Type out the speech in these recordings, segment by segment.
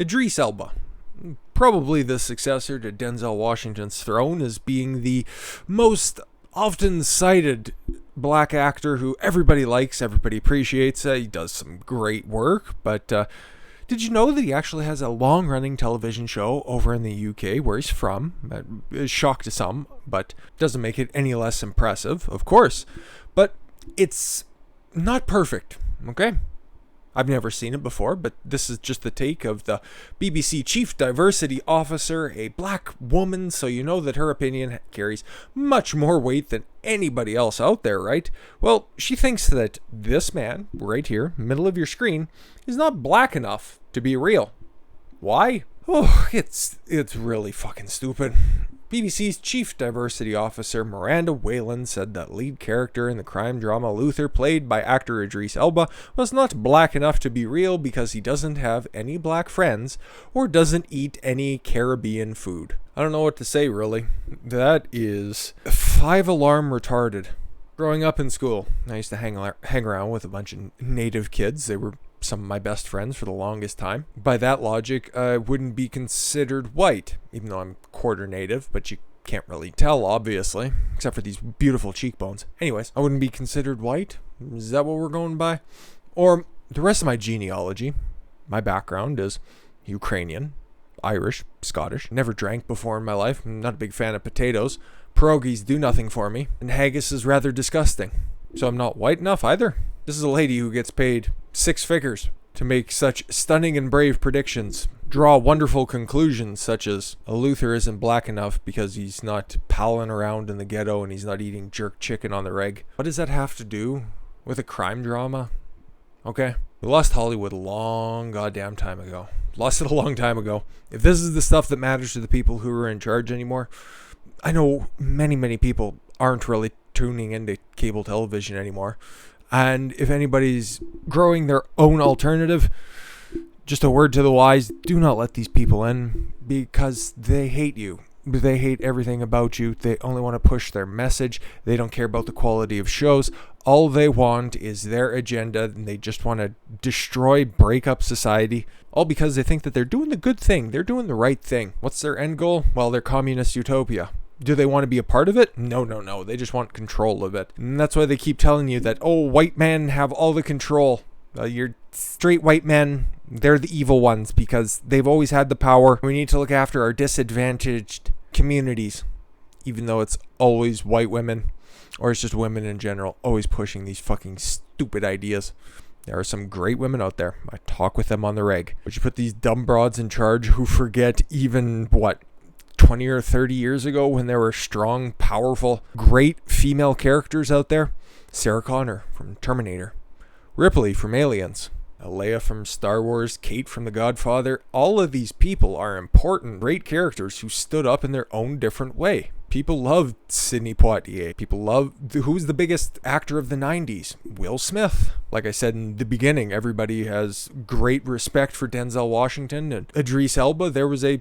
Idris Elba, probably the successor to Denzel Washington's throne as being the most often cited black actor who everybody likes, everybody appreciates. He does some great work, but did you know that he actually has a long-running television show over in the UK where he's from? It's a shock to some, but doesn't make it any less impressive, of course. But it's not perfect, okay? I've never seen it before, but this is just the take of the BBC Chief Diversity Officer, a black woman, so you know that her opinion carries much more weight than anybody else out there, right? Well, she thinks that this man, right here, middle of your screen, is not black enough to be real. Why? Oh, it's really fucking stupid. BBC's Chief Diversity Officer Miranda Whalen said that lead character in the crime drama Luther, played by actor Idris Elba, was not black enough to be real because he doesn't have any black friends or doesn't eat any Caribbean food. I don't know what to say, really. That is 5-alarm retarded. Growing up in school, I used to hang around with a bunch of native kids. They were some of my best friends for the longest time. By that logic, I wouldn't be considered white, even though I'm quarter native, but you can't really tell, obviously, except for these beautiful cheekbones. Anyways, I wouldn't be considered white? Is that what we're going by? Or the rest of my genealogy, my background is Ukrainian, Irish, Scottish. Never drank before in my life. I'm not a big fan of potatoes. Pierogies do nothing for me, and haggis is rather disgusting. So I'm not white enough either. This is a lady who gets paid 6 figures to make such stunning and brave predictions, draw wonderful conclusions such as a Luther isn't black enough because he's not palling around in the ghetto and he's not eating jerk chicken on the reg. What does that have to do with a crime drama? Okay, we lost Hollywood a long goddamn time ago. Lost it a long time ago. If this is the stuff that matters to the people who are in charge anymore, I know many people aren't really tuning into cable television anymore. And if anybody's growing their own alternative, just a word to the wise, do not let these people in because they hate you. They hate everything about you. They only want to push their message. They don't care about the quality of shows. All they want is their agenda, and they just want to destroy, break up society, all because they think that they're doing the good thing. They're doing the right thing. What's their end goal? Well, their communist utopia. Do they want to be a part of it? No. They just want control of it. And that's why they keep telling you that, oh, white men have all the control. Your straight white men, they're the evil ones because they've always had the power. We need to look after our disadvantaged communities, even though it's always white women, or it's just women in general, always pushing these fucking stupid ideas. There are some great women out there. I talk with them on the reg. But you put these dumb broads in charge who forget even, 20 or 30 years ago when there were strong, powerful, great female characters out there. Sarah Connor from Terminator, Ripley from Aliens, Leia from Star Wars, Kate from The Godfather. All of these people are important, great characters who stood up in their own different way. People love Sidney Poitier. People love, who's the biggest actor of the 90s? Will Smith. Like I said in the beginning, everybody has great respect for Denzel Washington and Idris Elba. There was a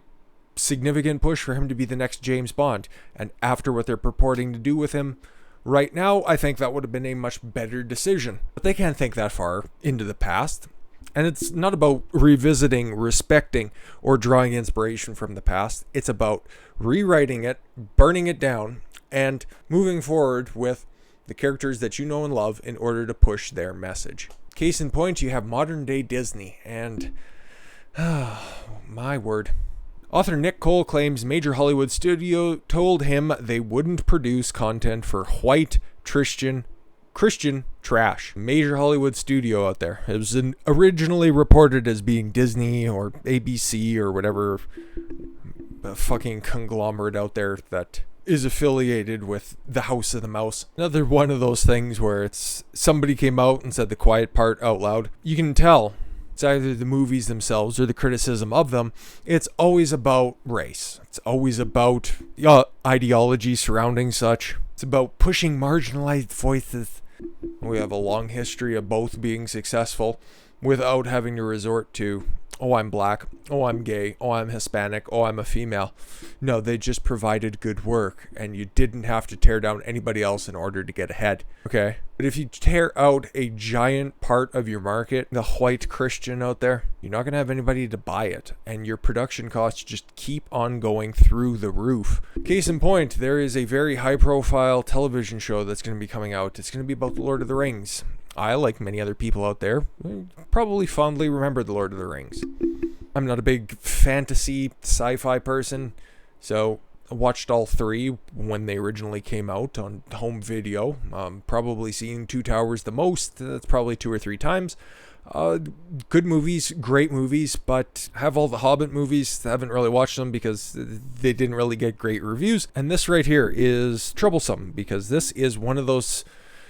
significant push for him to be the next James Bond, and after what they're purporting to do with him right now, I think that would have been a much better decision. But they can't think that far into the past, and it's not about revisiting, respecting, or drawing inspiration from the past. It's about rewriting it, burning it down, and moving forward with the characters that you know and love in order to push their message. Case in point, you have modern day Disney, and my word. Author Nick Cole claims major Hollywood studio told him they wouldn't produce content for white Christian trash. Major Hollywood studio out there. It was originally reported as being Disney or ABC or whatever fucking conglomerate out there that is affiliated with the House of the Mouse. Another one of those things where it's somebody came out and said the quiet part out loud. You can tell. It's either the movies themselves or the criticism of them. It's always about race. It's always about ideology surrounding such. It's about pushing marginalized voices. We have a long history of both being successful without having to resort to, oh, I'm black, oh, I'm gay, oh, I'm Hispanic, oh, I'm a female. No, they just provided good work, and you didn't have to tear down anybody else in order to get ahead. Okay? But if you tear out a giant part of your market, the white Christian out there, you're not going to have anybody to buy it. And your production costs just keep on going through the roof. Case in point, there is a very high profile television show that's going to be coming out. It's going to be about the Lord of the Rings. I, like many other people out there, probably fondly remember the Lord of the Rings. I'm not a big fantasy sci-fi person, so I watched all three when they originally came out on home video. Probably seen Two Towers the most. That's probably 2 or 3 times. Good movies, great movies, but have all the Hobbit movies. Haven't really watched them because they didn't really get great reviews. And this right here is troublesome because this is one of those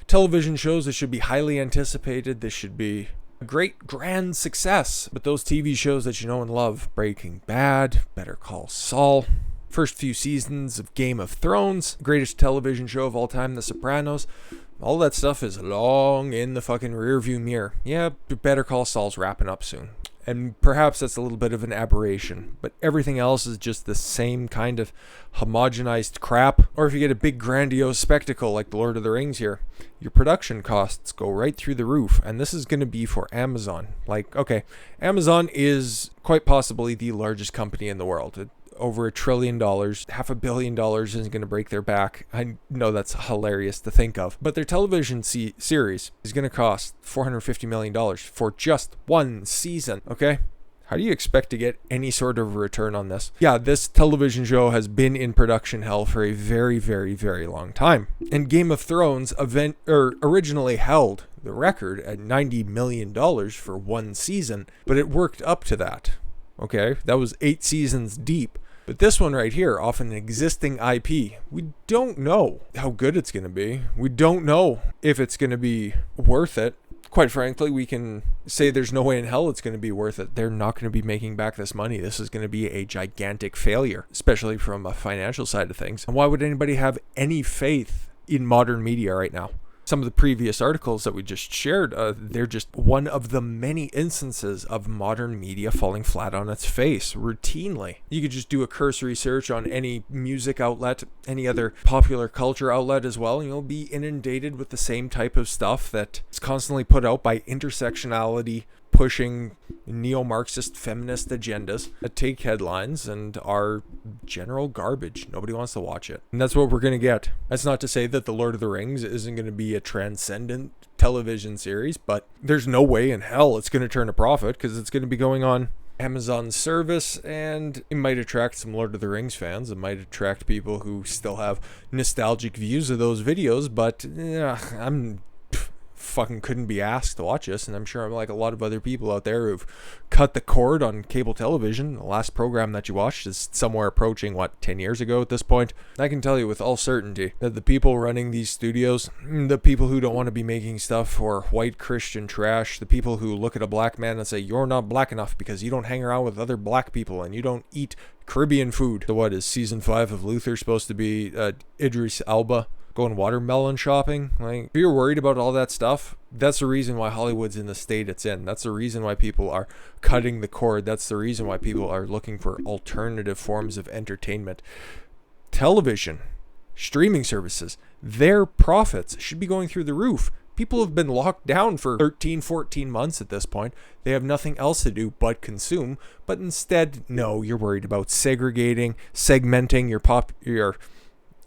television shows that should be highly anticipated. This should be a great grand success. But those TV shows that you know and love, Breaking Bad, Better Call Saul, first few seasons of Game of Thrones, greatest television show of all time, The Sopranos, all that stuff is long in the fucking rearview mirror. Yeah, Better Call Saul's wrapping up soon. And perhaps that's a little bit of an aberration, but everything else is just the same kind of homogenized crap. Or if you get a big grandiose spectacle like The Lord of the Rings here, your production costs go right through the roof. And this is going to be for Amazon. Like, okay, Amazon is quite possibly the largest company in the world. Over $1 trillion, $500 million isn't going to break their back. I know that's hilarious to think of, but their television series is going to cost $450 million for just one season. Okay. How do you expect to get any sort of return on this? Yeah, this television show has been in production hell for a very, very, very long time. And Game of Thrones originally held the record at $90 million for one season, but it worked up to that. Okay, that was 8 seasons deep. But this one right here, off an existing IP, we don't know how good it's going to be. We don't know if it's going to be worth it. Quite frankly, we can say there's no way in hell it's going to be worth it. They're not going to be making back this money. This is going to be a gigantic failure, especially from a financial side of things. And why would anybody have any faith in modern media right now? Some of the previous articles that we just shared, they're just one of the many instances of modern media falling flat on its face routinely. You could just do a cursory search on any music outlet, any other popular culture outlet as well, and you'll be inundated with the same type of stuff that is constantly put out by intersectionality pushing neo-Marxist feminist agendas that take headlines and are general garbage. Nobody wants to watch it. And that's what we're going to get. That's not to say that The Lord of the Rings isn't going to be a transcendent television series, but there's no way in hell it's going to turn a profit because it's going to be going on Amazon's service, and it might attract some Lord of the Rings fans. It might attract people who still have nostalgic views of those videos, but I'm fucking couldn't be asked to watch this, and I'm sure I'm like a lot of other people out there who've cut the cord on cable television. The last program that you watched is somewhere approaching 10 years ago at this point. I can tell you with all certainty that the people running these studios, the people who don't want to be making stuff for white Christian trash, the people who look at a black man and say you're not black enough because you don't hang around with other black people and you don't eat Caribbean food. So what is season 5 of Luther supposed to be? Idris Elba going watermelon shopping? Like, if you're worried about all that stuff, that's the reason why Hollywood's in the state it's in. That's the reason why people are cutting the cord. That's the reason why people are looking for alternative forms of entertainment. Television, streaming services, their profits should be going through the roof. People have been locked down for 13, 14 months at this point. They have nothing else to do but consume. But instead, no, you're worried about segmenting your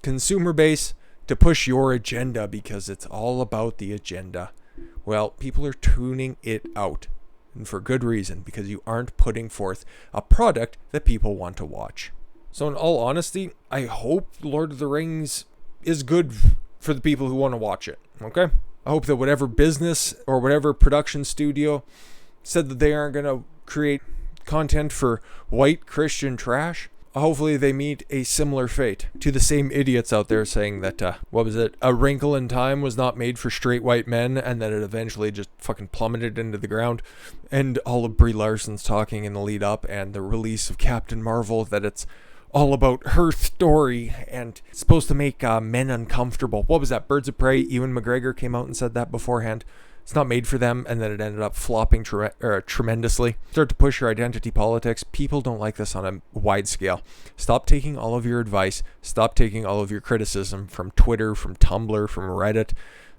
consumer base to push your agenda because it's all about the agenda. Well, people are tuning it out, and for good reason, because you aren't putting forth a product that people want to watch. So in all honesty, I hope Lord of the Rings is good for the people who want to watch it, okay? I hope that whatever business or whatever production studio said that they aren't going to create content for white Christian trash, hopefully they meet a similar fate to the same idiots out there saying that, A Wrinkle in Time was not made for straight white men, and that it eventually just fucking plummeted into the ground. And all of Brie Larson's talking in the lead up and the release of Captain Marvel that it's all about her story and it's supposed to make men uncomfortable. What was that? Birds of Prey? Ewan McGregor came out and said that beforehand. It's not made for them, and then it ended up flopping tremendously. Start to push your identity politics. People don't like this on a wide scale. Stop taking all of your advice. Stop taking all of your criticism from Twitter, from Tumblr, from Reddit.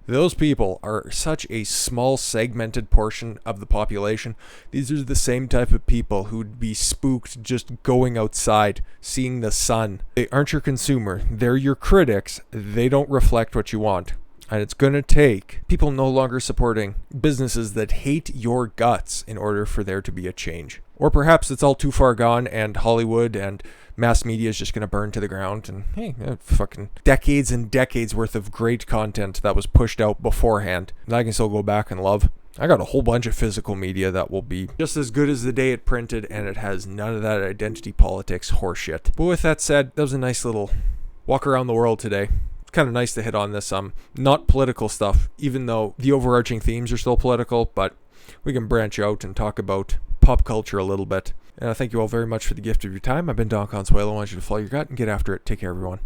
Those people are such a small segmented portion of the population. These are the same type of people who'd be spooked just going outside, seeing the sun. They aren't your consumer. They're your critics. They don't reflect what you want. And it's going to take people no longer supporting businesses that hate your guts in order for there to be a change. Or perhaps it's all too far gone and Hollywood and mass media is just going to burn to the ground. And hey, fucking decades and decades worth of great content that was pushed out beforehand that I can still go back and love. I got a whole bunch of physical media that will be just as good as the day it printed, and it has none of that identity politics horseshit. But with that said, that was a nice little walk around the world today. Kind of nice to hit on this not political stuff, even though the overarching themes are still political, but we can branch out and talk about pop culture a little bit. And I thank you all very much for the gift of your time. I've been Don Consuelo. I want you to follow your gut and get after it. Take care, everyone.